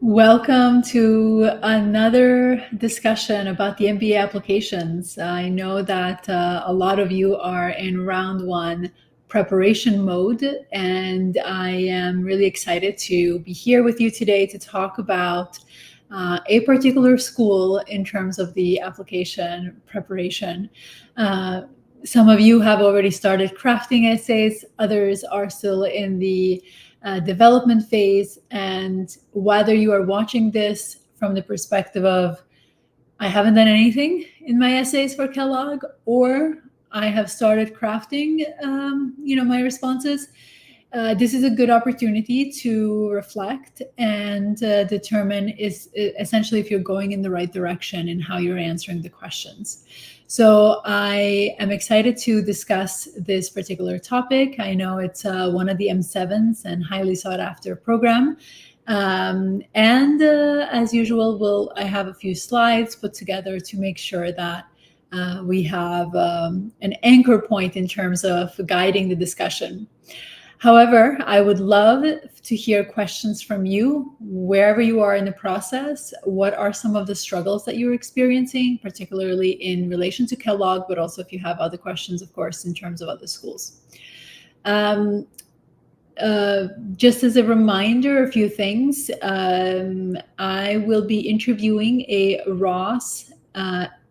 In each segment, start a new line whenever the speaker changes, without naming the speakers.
Welcome to another discussion about the MBA applications. I know that a lot of you are in round one preparation mode, and I am really excited to be here with you today to talk about a particular school in terms of the application preparation. Some of you have already started crafting essays, others are still in the development phase. And whether you are watching this from the perspective of, I haven't done anything in my essays for Kellogg, or I have started crafting, my responses, this is a good opportunity to reflect and determine essentially if you're going in the right direction in how you're answering the questions. So I am excited to discuss this particular topic. I know it's one of the M7s and highly sought after program. As usual, I have a few slides put together to make sure that we have an anchor point in terms of guiding the discussion. However, I would love to hear questions from you wherever you are in the process. What are some of the struggles that you're experiencing, particularly in relation to Kellogg, but also if you have other questions, of course, in terms of other schools. Just as a reminder, a few things. I will be interviewing a Ross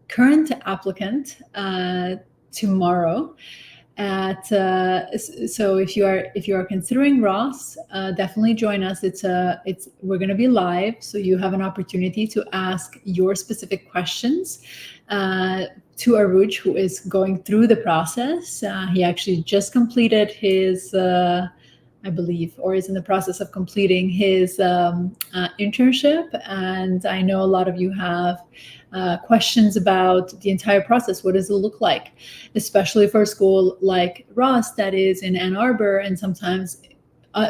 current applicant tomorrow. So if you are considering Ross, definitely join us. We're going to be live, so you have an opportunity to ask your specific questions to Aruj, who is going through the process. He actually just completed his, I believe, or is in the process of completing his internship, and I know a lot of you have questions about the entire process. What does it look like, especially for a school like Ross that is in Ann Arbor, and sometimes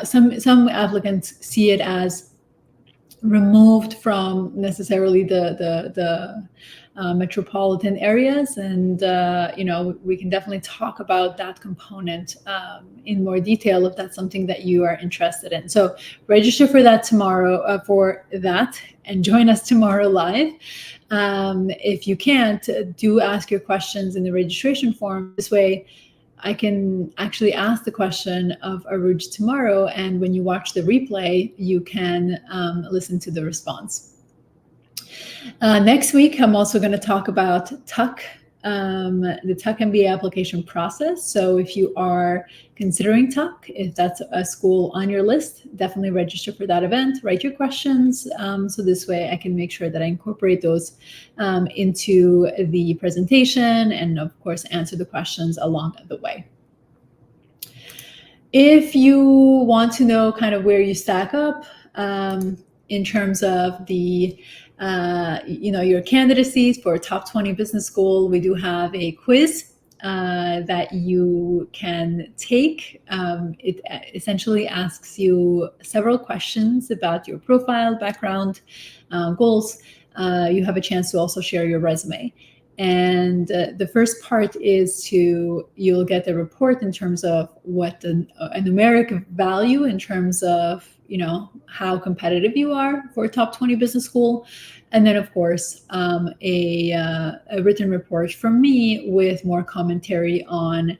some applicants see it as removed from necessarily the metropolitan areas, and we can definitely talk about that component in more detail if that's something that you are interested in. So register for that tomorrow, and join us tomorrow live. If you can't, do ask your questions in the registration form. This way I can actually ask the question of Aruj tomorrow, and when you watch the replay, you can listen to the response. Next week, I'm also going to talk about TUC, the TUC MBA application process. So if you are considering TUC, if that's a school on your list, definitely register for that event, write your questions. So this way I can make sure that I incorporate those into the presentation, and of course answer the questions along the way. If you want to know kind of where you stack up in terms of the your candidacies for top 20 business school, we do have a quiz that you can take. It essentially asks you several questions about your profile, background, goals. You have a chance to also share your resume. And the first part is you'll get a report in terms of what a numeric value in terms of how competitive you are for a top 20 business school. And then, of course, a written report from me with more commentary on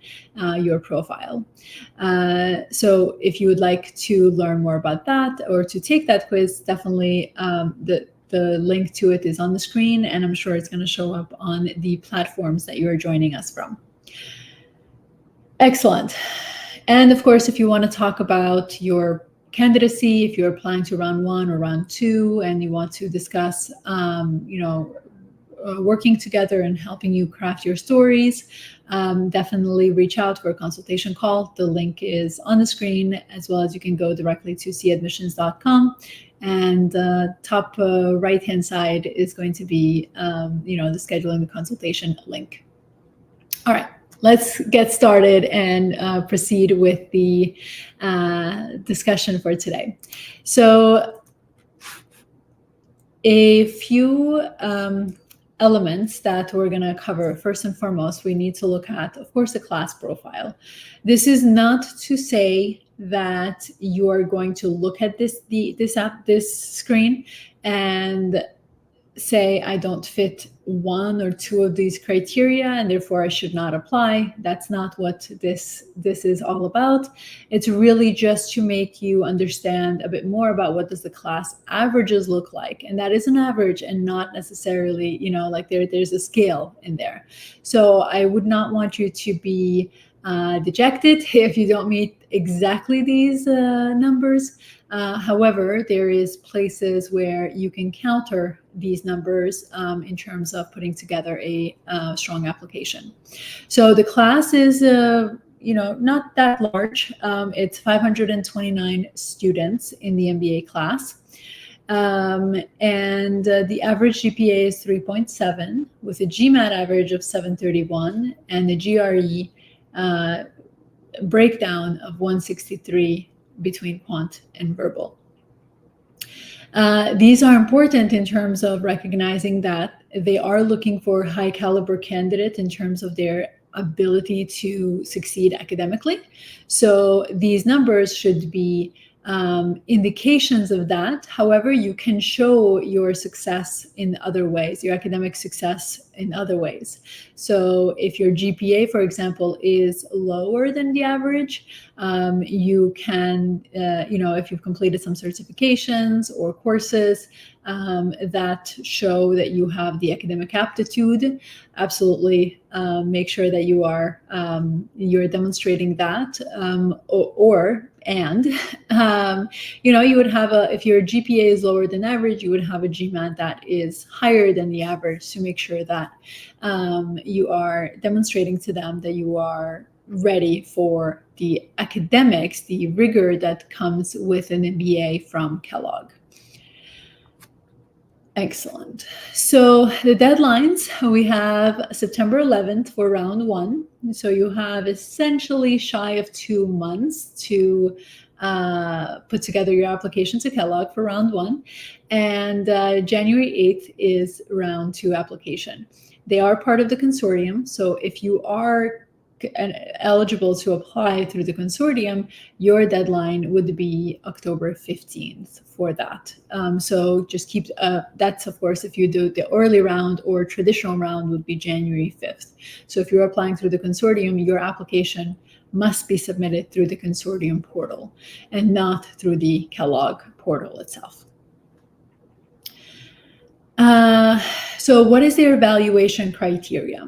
your profile. So if you would like to learn more about that or to take that quiz, definitely the link to it is on the screen, and I'm sure it's going to show up on the platforms that you are joining us from. Excellent. And of course, if you want to talk about your candidacy, if you're applying to round 1 or round 2 and you want to discuss working together and helping you craft your stories, definitely reach out for a consultation call. The link is on the screen, as well as you can go directly to cadmissions.com, and top right hand side is going to be the scheduling the consultation link. All right. Let's get started and proceed with the discussion for today. So a few elements that we're going to cover. First and foremost, we need to look at, of course, the class profile. This is not to say that you are going to look at this screen and say, I don't fit one or two of these criteria and therefore I should not apply. That's not what this is all about. It's really just to make you understand a bit more about what does the class averages look like. And that is an average and not necessarily, like there's a scale in there. So I would not want you to be dejected if you don't meet exactly these numbers. However, there is places where you can counter these numbers in terms of putting together a strong application. So the class is, not that large. It's 529 students in the MBA class. And the average GPA is 3.7 with a GMAT average of 731 and the GRE breakdown of 163 between quant and verbal. These are important in terms of recognizing that they are looking for high caliber candidates in terms of their ability to succeed academically. So these numbers should be indications of that. However, you can show your success in other ways, your academic success in other ways. So if your GPA, for example, is lower than the average, you can, if you've completed some certifications or courses that show that you have the academic aptitude, absolutely make sure that you're demonstrating that, you would have if your GPA is lower than average, you would have a GMAT that is higher than the average to make sure that you are demonstrating to them that you are ready for the academics, the rigor that comes with an MBA from Kellogg. Excellent. So the deadlines, we have September 11th for round one. So you have essentially shy of 2 months to put together your application to Kellogg for round one. And January 8th is round two application. They are part of the consortium. So if you are eligible to apply through the consortium, your deadline would be October 15th for that. So just keep, that's of course, if you do the early round or traditional round would be January 5th. So if you're applying through the consortium, your application must be submitted through the consortium portal and not through the Kellogg portal itself. So what is their evaluation criteria?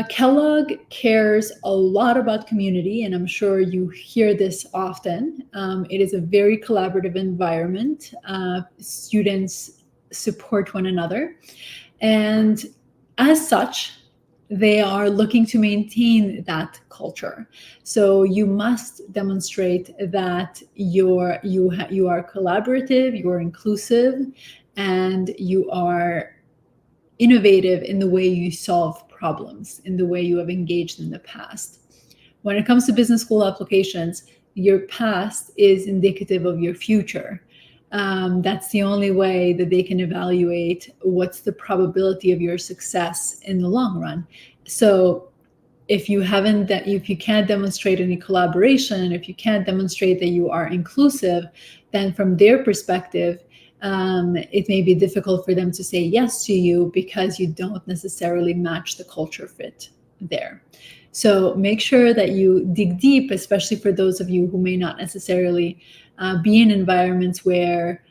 Kellogg cares a lot about community, and I'm sure you hear this often. It is a very collaborative environment. Students support one another, and as such, they are looking to maintain that culture. So you must demonstrate that you are collaborative, you are inclusive, and you are innovative in the way you solve problems, in the way you have engaged in the past. When it comes to business school applications, your past is indicative of your future. That's the only way that they can evaluate what's the probability of your success in the long run. So if you can't demonstrate any collaboration, if you can't demonstrate that you are inclusive, then from their perspective, it may be difficult for them to say yes to you because you don't necessarily match the culture fit there. So make sure that you dig deep, especially for those of you who may not necessarily be in environments where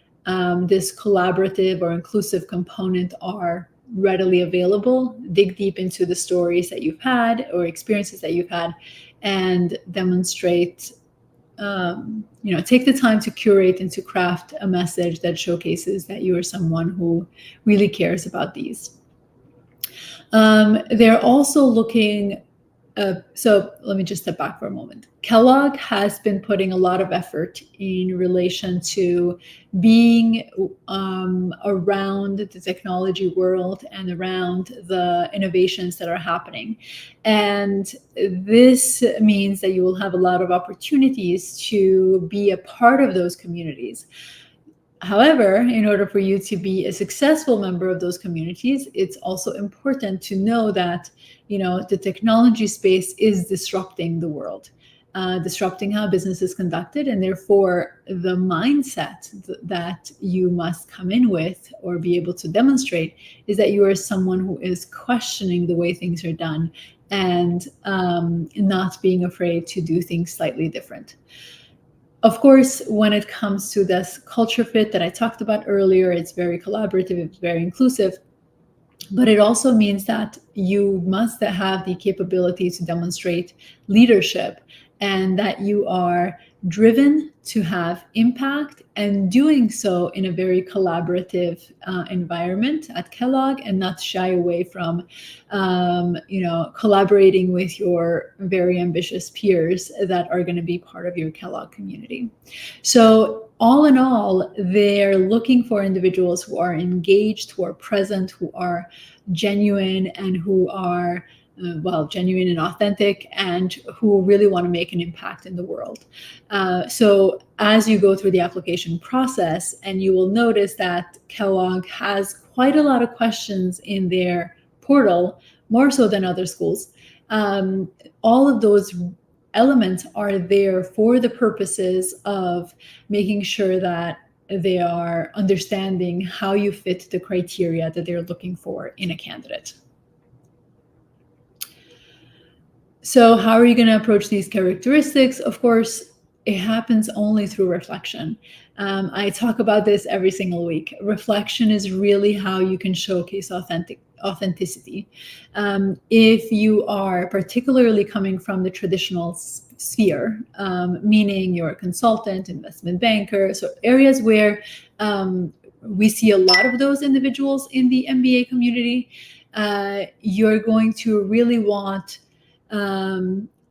this collaborative or inclusive component are readily available. Dig deep into the stories that you've had or experiences that you've had and demonstrate, take the time to curate and to craft a message that showcases that you are someone who really cares about these. They're also looking, so let me just step back for a moment. Kellogg has been putting a lot of effort in relation to being around the technology world and around the innovations that are happening. And this means that you will have a lot of opportunities to be a part of those communities. However, in order for you to be a successful member of those communities, it's also important to know that, the technology space is disrupting the world. disrupting how business is conducted, and therefore the mindset that you must come in with or be able to demonstrate is that you are someone who is questioning the way things are done and not being afraid to do things slightly different. Of course, when it comes to this culture fit that I talked about earlier, it's very collaborative, it's very inclusive, but it also means that you must have the capability to demonstrate leadership and that you are driven to have impact, and doing so in a very collaborative environment at Kellogg, and not shy away from collaborating with your very ambitious peers that are going to be part of your Kellogg community. So all in all, they're looking for individuals who are engaged, who are present, who are genuine, and who are genuine and authentic, and who really want to make an impact in the world. So as you go through the application process, and you will notice that Kellogg has quite a lot of questions in their portal, more so than other schools. All of those elements are there for the purposes of making sure that they are understanding how you fit the criteria that they're looking for in a candidate. So how are you going to approach these characteristics? Of course, it happens only through reflection. I talk about this every single week. Reflection is really how you can showcase authenticity. If you are particularly coming from the traditional sphere, meaning you're a consultant, investment banker, so areas where we see a lot of those individuals in the MBA community, you're going to really want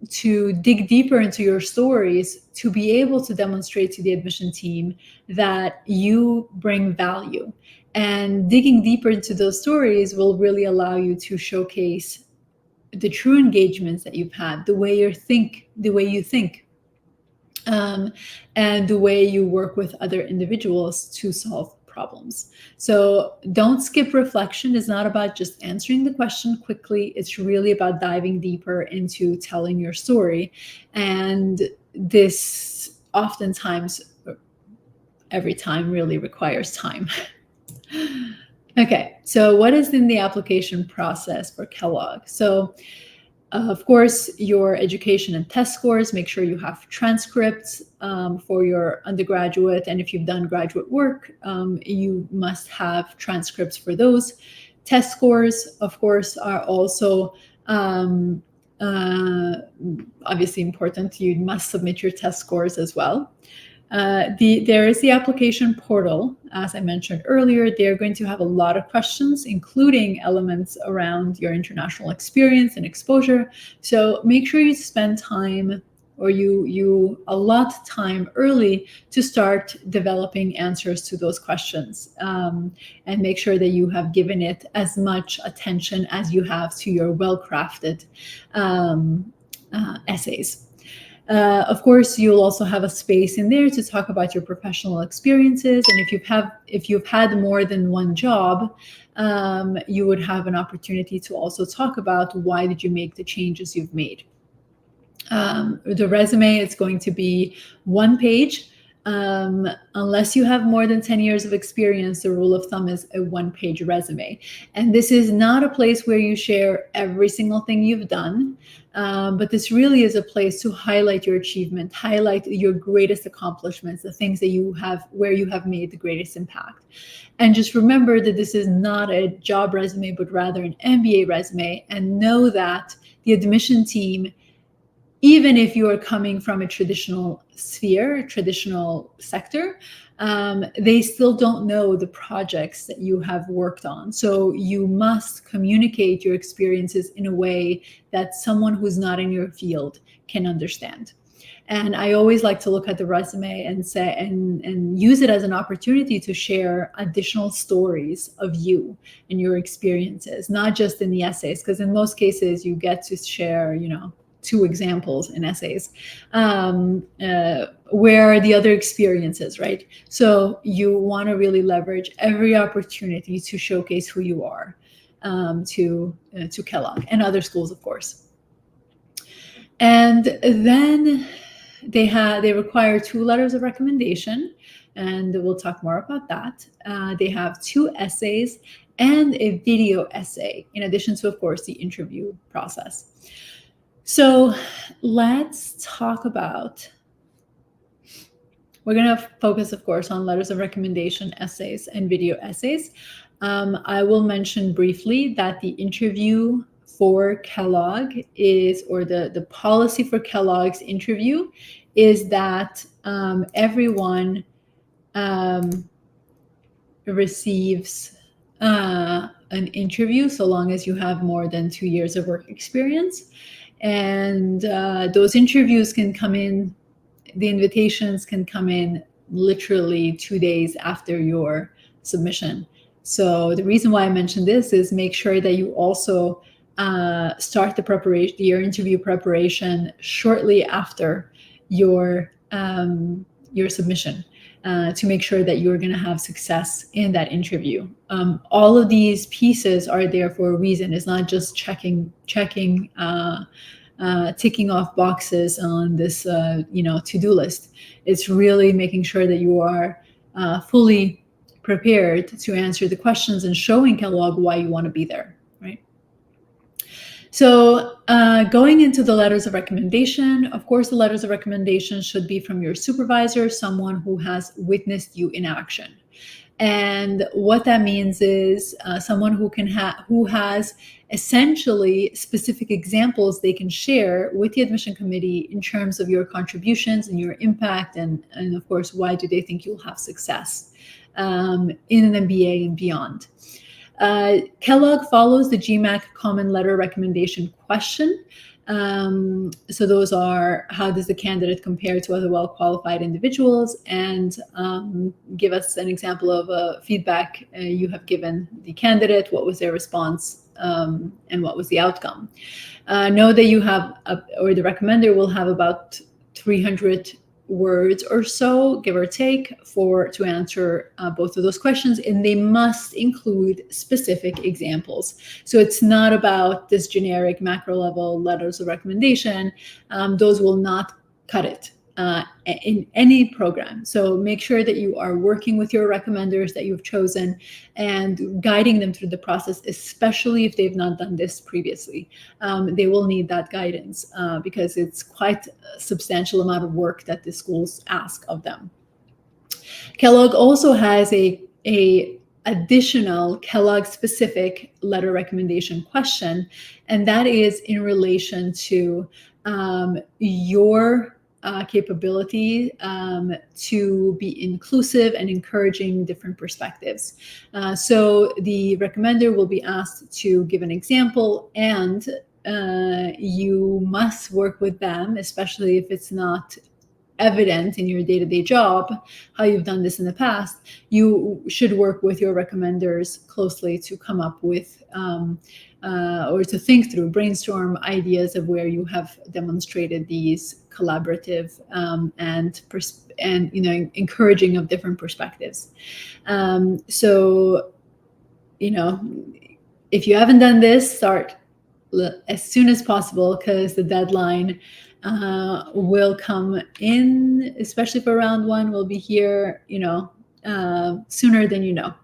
to dig deeper into your stories to be able to demonstrate to the admission team that you bring value. And digging deeper into those stories will really allow you to showcase the true engagements that you've had, the way you think, and the way you work with other individuals to solve problems. So don't skip reflection. It's not about just answering the question quickly. It's really about diving deeper into telling your story. And this oftentimes, every time, really requires time. Okay, so what is in the application process for Kellogg? So of course, your education and test scores, make sure you have transcripts for your undergraduate. And if you've done graduate work, you must have transcripts for those. Test scores, of course, are also obviously important. You must submit your test scores as well. There is the application portal. As I mentioned earlier, they're going to have a lot of questions, including elements around your international experience and exposure. So make sure you spend time, or you allot time early to start developing answers to those questions, and make sure that you have given it as much attention as you have to your well-crafted essays. Of course, you'll also have a space in there to talk about your professional experiences, and if you've had more than one job, you would have an opportunity to also talk about why did you make the changes you've made. The resume is going to be one page. Unless you have more than 10 years of experience, the rule of thumb is a one-page resume. And this is not a place where you share every single thing you've done, but this really is a place to highlight your achievement, highlight your greatest accomplishments, the things that where you have made the greatest impact. And just remember that this is not a job resume, but rather an MBA resume, and know that the admission team, even if you are coming from a traditional sphere, a traditional sector, they still don't know the projects that you have worked on. So you must communicate your experiences in a way that someone who's not in your field can understand. And I always like to look at the resume and say, and use it as an opportunity to share additional stories of you and your experiences, not just in the essays, because in most cases you get to share, 2 examples in essays, where are the other experiences, right? So you want to really leverage every opportunity to showcase who you are to Kellogg and other schools, of course. And then they require 2 letters of recommendation, and we'll talk more about that. They have 2 essays and a video essay, in addition to, of course, the interview process. So let's talk about, we're going to focus, of course, on letters of recommendation, essays, and video essays. I will mention briefly that the interview for Kellogg is, or the policy for Kellogg's interview is that everyone receives an interview so long as you have more than 2 years of work experience. And those interviews can come in, the invitations can come in literally 2 days after your submission. So the reason why I mentioned this is make sure that you also start the preparation, your interview preparation, shortly after your submission, to make sure that you're going to have success in that interview. All of these pieces are there for a reason. It's not just ticking off boxes on this to-do list. It's really making sure that you are fully prepared to answer the questions and showing Kellogg why you want to be there, right? So going into the letters of recommendation, of course, the letters of recommendation should be from your supervisor, someone who has witnessed you in action. And what that means is someone who has essentially specific examples they can share with the admission committee in terms of your contributions and your impact, and of course, why do they think you'll have success in an MBA and beyond. Kellogg follows the GMAC Common Letter Recommendation question. So those are, how does the candidate compare to other well-qualified individuals, and give us an example of a feedback you have given the candidate, what was their response, and what was the outcome. Know that you have, or the recommender will have about 300 words or so, give or take, to answer both of those questions, and they must include specific examples. So it's not about this generic macro level letters of recommendation. Those will not cut it in any program. So make sure that you are working with your recommenders that you've chosen and guiding them through the process, especially if they've not done this previously. They will need that guidance because it's quite a substantial amount of work that the schools ask of them. Kellogg also has a additional Kellogg specific letter recommendation question, and that is in relation to your capability to be inclusive and encouraging different perspectives. So the recommender will be asked to give an example, and you must work with them, especially if it's not evident in your day-to-day job how you've done this in the past. You should work with your recommenders closely to come up with or to think through, brainstorm ideas of where you have demonstrated these collaborative and encouraging of different perspectives. So if you haven't done this, start as soon as possible, because the deadline will come in, especially for round one, will be here, sooner than you know.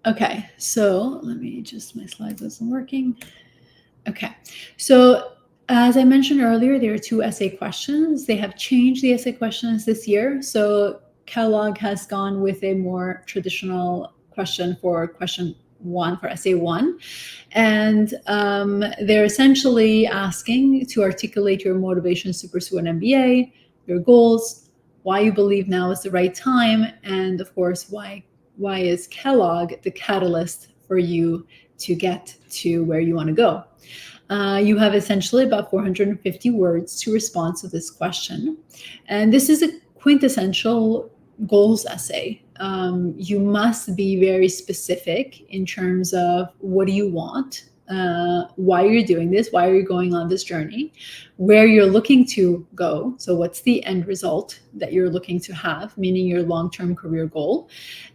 Okay, so let me just, my slides wasn't working. Okay, so as I mentioned earlier, there are 2 essay questions. They have changed the essay questions this year. So Kellogg has gone with a more traditional question for question 1, for essay 1. And they're essentially asking to articulate your motivations to pursue an MBA, your goals, why you believe now is the right time, and of course, why is Kellogg the catalyst for you to get to where you want to go. You have essentially about 450 words to respond to this question. And this is a quintessential goals essay. You must be very specific in terms of what do you want why you're doing this, why are you going on this journey, where you're looking to go. So what's the end result that you're looking to have, meaning your long-term career goal,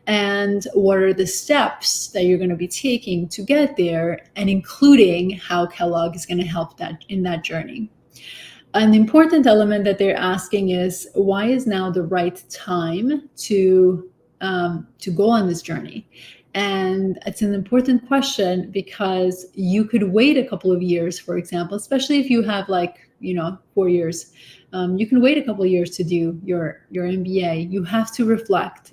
and what are the steps that you're going to be taking to get there, and including how Kellogg is going to help that in that journey. An important element that they're asking is, why is now the right time to go on this journey? And it's an important question because you could wait a couple of years, for example, especially if you have 4 years. You can wait a couple of years to do your MBA. You have to reflect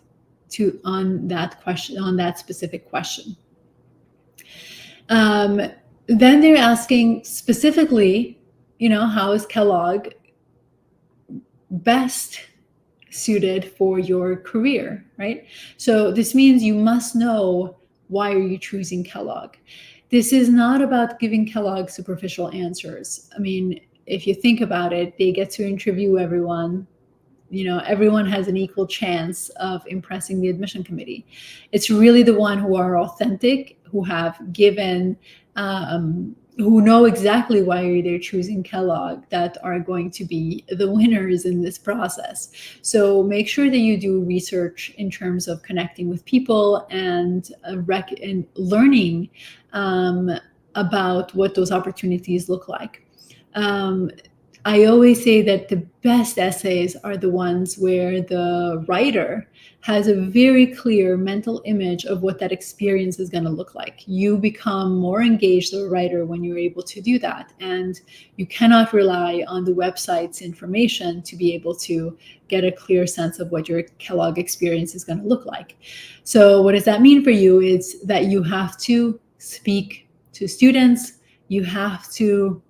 on that question, on that specific question. Then they're asking specifically, how is Kellogg best suited for your career, right? So this means you must know, why are you choosing Kellogg? This is not about giving Kellogg superficial answers. I mean, if you think about it, they get to interview everyone. Everyone has an equal chance of impressing the admission committee. It's really the one who are authentic, who have given, who know exactly why they're choosing Kellogg, that are going to be the winners in this process. So make sure that you do research in terms of connecting with people and learning about what those opportunities look like. I always say that the best essays are the ones where the writer has a very clear mental image of what that experience is going to look like. You become more engaged as a writer when you're able to do that. And you cannot rely on the website's information to be able to get a clear sense of what your Kellogg experience is going to look like. So what does that mean for you? Is that you have to speak to students, you have to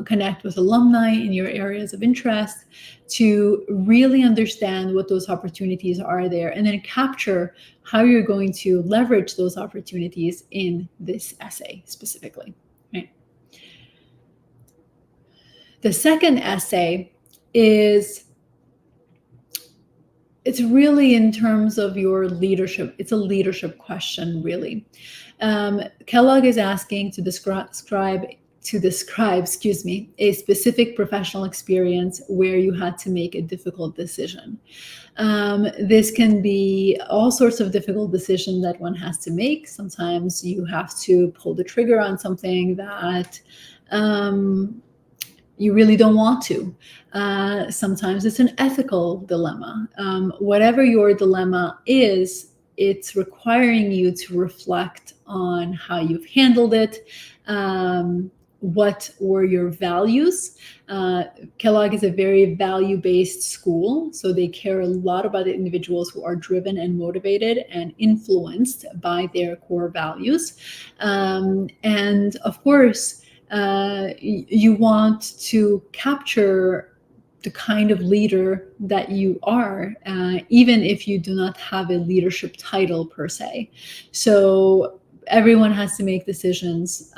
connect with alumni in your areas of interest to really understand what those opportunities are there, and then capture how you're going to leverage those opportunities in this essay specifically. Right? The second essay it's really in terms of your leadership. It's a leadership question, really. Kellogg is asking to describe, a specific professional experience where you had to make a difficult decision. This can be all sorts of difficult decisions that one has to make. Sometimes you have to pull the trigger on something that you really don't want to. Sometimes it's an ethical dilemma. Whatever your dilemma is, it's requiring you to reflect on how you've handled it. What were your values? Kellogg is a very value-based school, so they care a lot about the individuals who are driven and motivated and influenced by their core values. And of course, you want to capture the kind of leader that you are, even if you do not have a leadership title per se. So everyone has to make decisions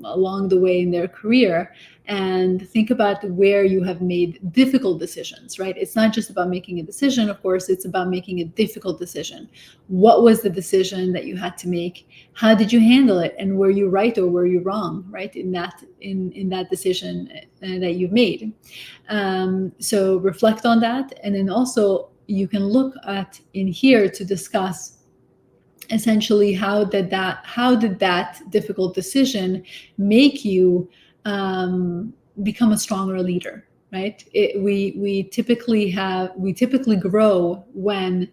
along the way in their career, and think about where you have made difficult decisions, right? It's not just about making a decision, of course, it's about making a difficult decision. What was the decision that you had to make? How did you handle it? And were you right or were you wrong, right? In that decision that you've made. So reflect on that. And then also you can look at in here to discuss essentially how did that difficult decision make you become a stronger leader, right? We typically grow when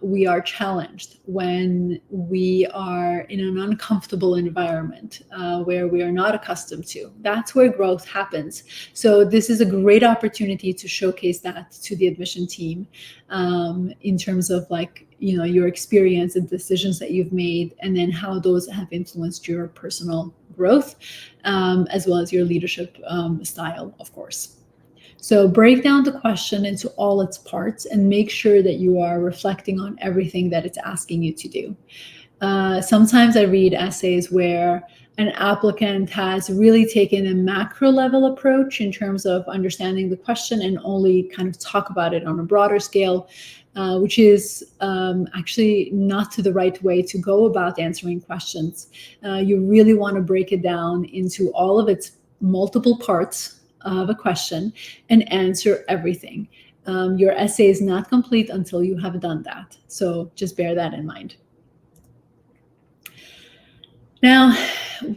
we are challenged, when we are in an uncomfortable environment where we are not accustomed to. That's where growth happens. So this is a great opportunity to showcase that to the admission team in terms of your experience and decisions that you've made, and then how those have influenced your personal growth, as well as your leadership style, of course. So break down the question into all its parts and make sure that you are reflecting on everything that it's asking you to do. Sometimes I read essays where an applicant has really taken a macro level approach in terms of understanding the question and only kind of talk about it on a broader scale, which is actually not the right way to go about answering questions. You really want to break it down into all of its multiple parts of a question and answer everything. Your essay is not complete until you have done that. So just bear that in mind. Now,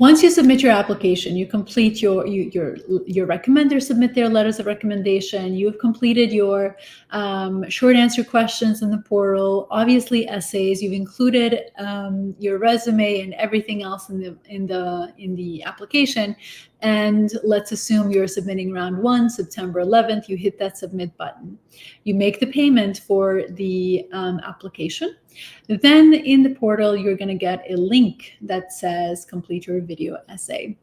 once you submit your application, you complete your recommenders submit their letters of recommendation. You've completed your short answer questions in the portal. Obviously, essays. You've included your resume and everything else in the application. And let's assume you're submitting round 1, September 11th. You hit that submit button. You make the payment for the application. Then in the portal, you're going to get a link that says complete your video essay.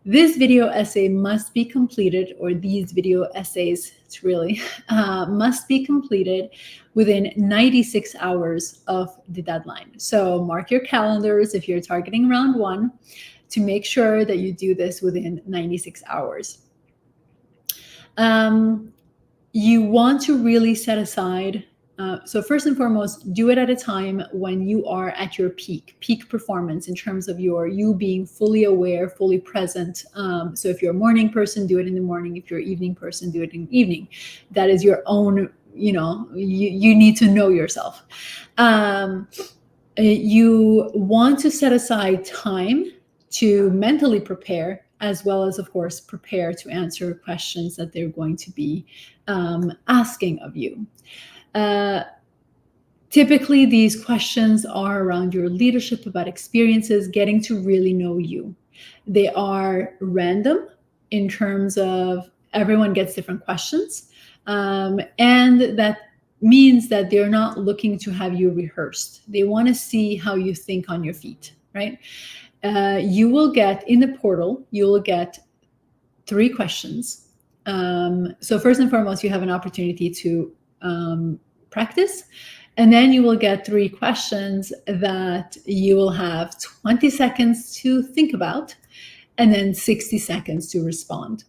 This video essay must be completed, or these video essays, it's really, must be completed within 96 hours of the deadline. So mark your calendars if you're targeting round 1 to make sure that you do this within 96 hours. You want to really set aside, so first and foremost, do it at a time when you are at your peak performance in terms of you being fully aware, fully present. So if you're a morning person, do it in the morning. If you're an evening person, do it in the evening. That is your own, you need to know yourself. You want to set aside time to mentally prepare, as well as, of course, prepare to answer questions that they're going to be asking of you. Typically, these questions are around your leadership, about experiences, getting to really know you. They are random in terms of everyone gets different questions. And that means that they're not looking to have you rehearsed. They want to see how you think on your feet, right? You will get, in the portal, you will get 3 questions. So first and foremost, you have an opportunity to practice, and then you will get 3 questions that you will have 20 seconds to think about, and then 60 seconds to respond.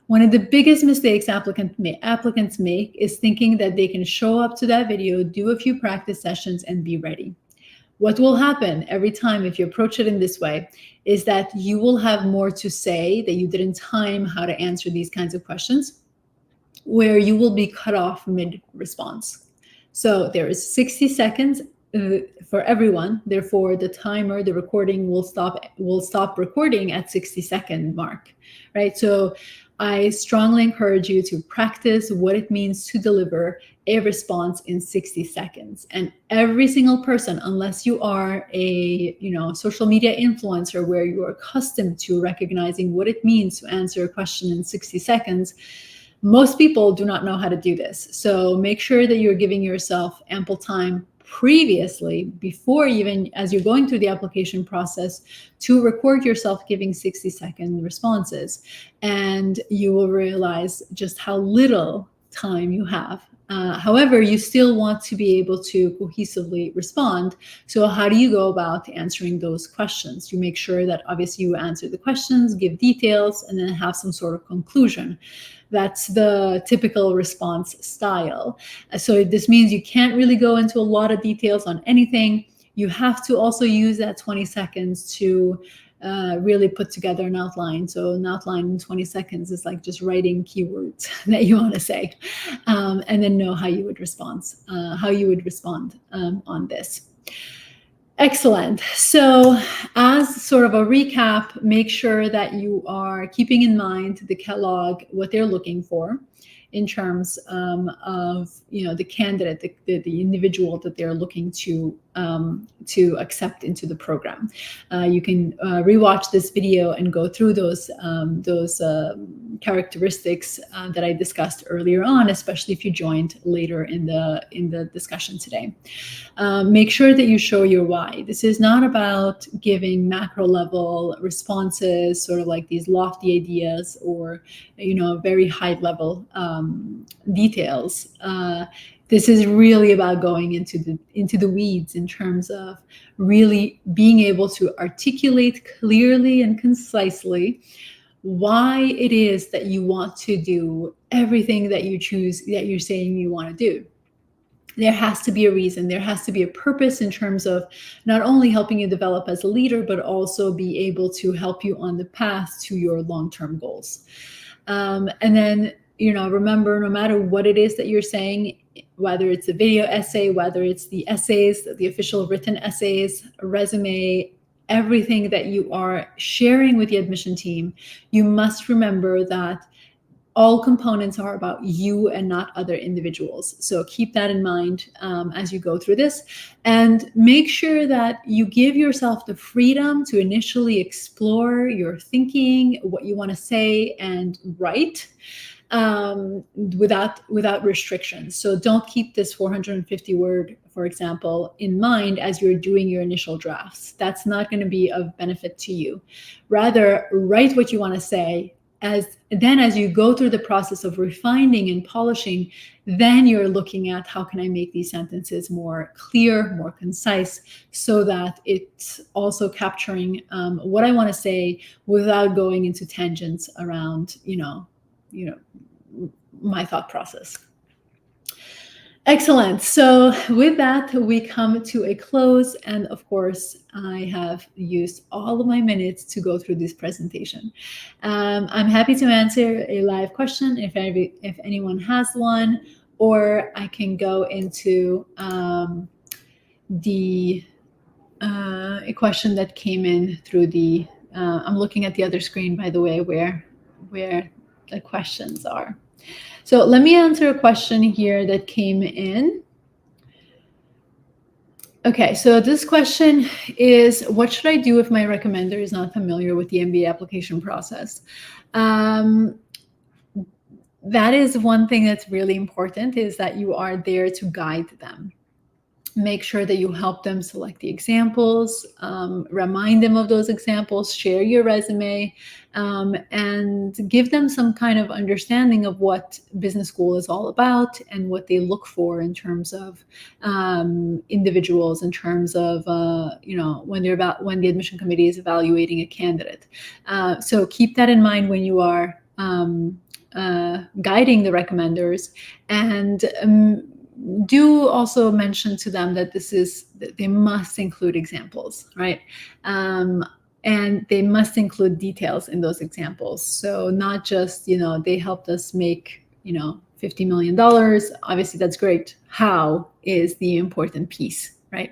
One of the biggest mistakes applicants make is thinking that they can show up to that video, do a few practice sessions, and be ready. What will happen every time if you approach it in this way is that you will have more to say, that you didn't time how to answer these kinds of questions, where you will be cut off mid-response. So there is 60 seconds for everyone. Therefore, the timer, the recording will stop recording at 60-second mark, right? So I strongly encourage you to practice what it means to deliver a response in 60 seconds. And every single person, unless you are a social media influencer where you are accustomed to recognizing what it means to answer a question in 60 seconds, most people do not know how to do this. So make sure that you're giving yourself ample time previously, before even as you're going through the application process, to record yourself giving 60-second responses. And you will realize just how little time you have. However, you still want to be able to cohesively respond. So how do you go about answering those questions? You make sure that obviously you answer the questions, give details, and then have some sort of conclusion. That's the typical response style. So this means you can't really go into a lot of details on anything. You have to also use that 20 seconds to really put together an outline. So an outline in 20 seconds is like just writing keywords that you want to say, and then know how you would respond on this. Excellent. So as sort of a recap, make sure that you are keeping in mind the Kellogg, what they're looking for in terms of the candidate, the individual that they're looking to accept into the program. You can rewatch this video and go through those characteristics that I discussed earlier on, especially if you joined later in the discussion today. Make sure that you show your why. This is not about giving macro level responses, sort of like these lofty ideas or very high level details. This is really about going into the weeds in terms of really being able to articulate clearly and concisely why it is that you want to do everything that you choose, that you're saying you want to do. There has to be a reason. There has to be a purpose in terms of not only helping you develop as a leader, but also be able to help you on the path to your long-term goals. And then, remember, no matter what it is that you're saying, whether it's a video essay, whether it's the essays, the official written essays, a resume, everything that you are sharing with the admission team, you must remember that all components are about you and not other individuals. So keep that in mind as you go through this, and make sure that you give yourself the freedom to initially explore your thinking, what you want to say and write, without restrictions. So don't keep this 450 word, for example, in mind as you're doing your initial drafts. That's not going to be of benefit to you. Rather, write what you want to say. As you go through the process of refining and polishing, then you're looking at how can I make these sentences more clear, more concise, so that it's also capturing what I want to say without going into tangents around, my thought process. Excellent. So with that, we come to a close. And of course, I have used all of my minutes to go through this presentation. I'm happy to answer a live question if anyone has one, or I can go into a question that came in through the, I'm looking at the other screen, by the way, where the questions are. So let me answer a question here that came in. Okay, so this question is, what should I do if my recommender is not familiar with the MBA application process? That is one thing that's really important, is that you are there to guide them. Make sure that you help them select the examples, remind them of those examples, share your resume, and give them some kind of understanding of what business school is all about and what they look for in terms of individuals, in terms of when the admission committee is evaluating a candidate. So keep that in mind when you are guiding the recommenders, and do also mention to them that they must include examples, right? And they must include details in those examples. So not just, they helped us make, $50 million. Obviously, that's great. How is the important piece, right?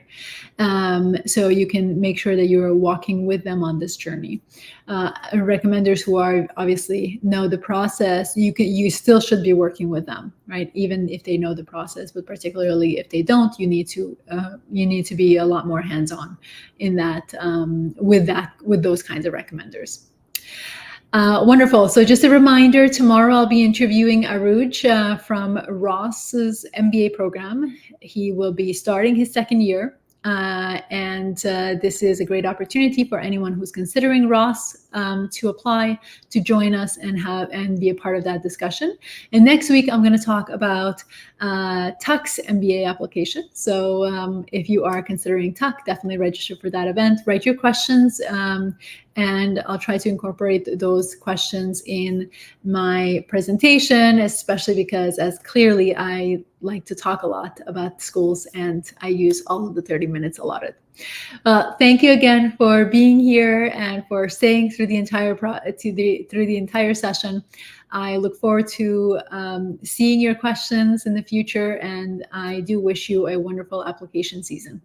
So you can make sure that you're walking with them on this journey. Recommenders who are obviously know the process, you still should be working with them, right? Even if they know the process, but particularly if they don't, you need to be a lot more hands-on in that, with those kinds of recommenders. Wonderful. So just a reminder, tomorrow I'll be interviewing Aruj from Ross's MBA program. He will be starting his second year. And this is a great opportunity for anyone who's considering Ross to apply, to join us and be a part of that discussion. And next week, I'm going to talk about Tuck's MBA application. So if you are considering Tuck, definitely register for that event. Write your questions, and I'll try to incorporate those questions in my presentation, especially because, as clearly, I like to talk a lot about schools, and I use all of the 30 minutes allotted. Thank you again for being here and for staying through the entire through the entire session. I look forward to seeing your questions in the future, and I do wish you a wonderful application season.